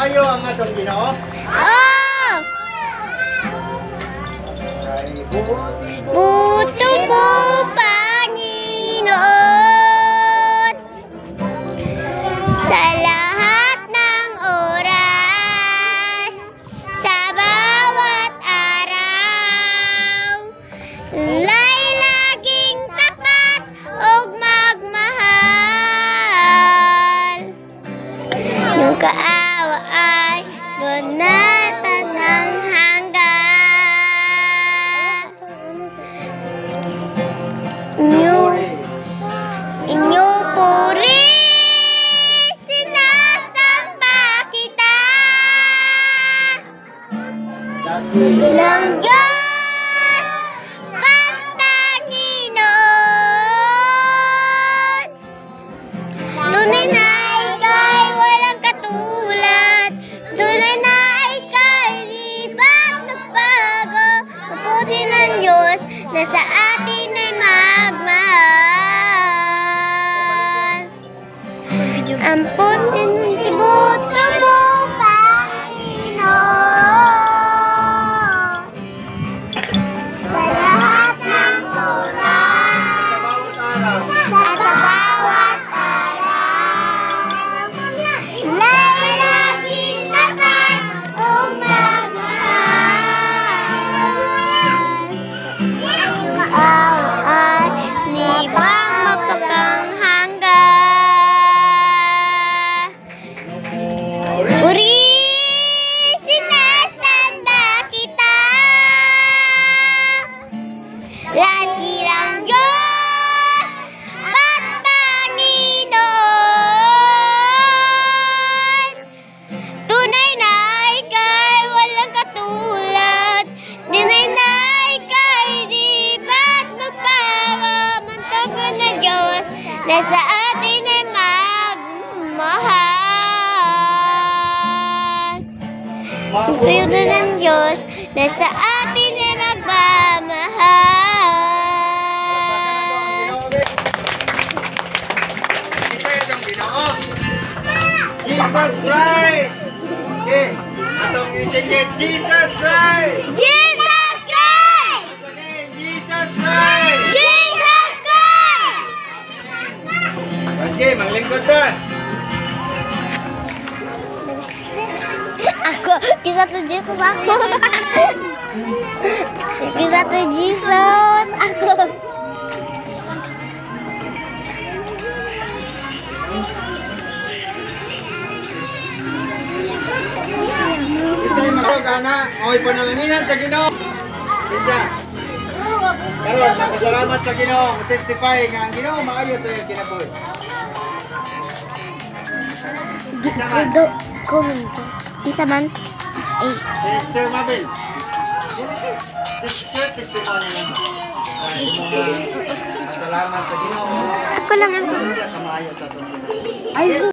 maayo ang atong Ginoo. Oh! Buto mo, Panginoon, sa lahat ng oras, sa bawat araw, laging tapat o magmahal. Yung kaawa ay bunatan ng Inyo puri, sinasamba kita. Lang Diyos, Panginoon. Tunay na ika'y walang katulad. Tunay na ika'y di ba't nagbago. Mabuti ng Diyos na sa atin ay magmahal. Ang puti ng tributo mo, Panginoon, sa lahat ng oras, at sa bawat araw, laging tapat o magmahal. Ay libang mapaghanghang. Puri, sinasamba kita. Lagi lang Diyos at Panginoon. Tunay na ika'y walang katulad. Tunay na ika'y di ba't magbago. Mantago na Diyos na sa atin ay magmahal. Pagpuyod ng Diyos na sa atin ay magmamahal. Jesus Christ! Okay, atong isingit, Jesus Christ! Jesus Christ! Again, Jesus Christ! Jesus Christ! Okay, maglingkod na! Ako, kisa to Jesus ako. Kisa to Jesus ako. Isa'y magkagana, ako'y panalangin sa Ginoo. Isa. Karon, napasalamat sa Ginoo, testify nga ang Ginoo maayo sa iyong kinabuhi. Gido, comment. Isa man? Sister Mabel. Sister, testimony naman. Salamat sa Ginoo. Ako lang ang Maayo sa ito. Ay,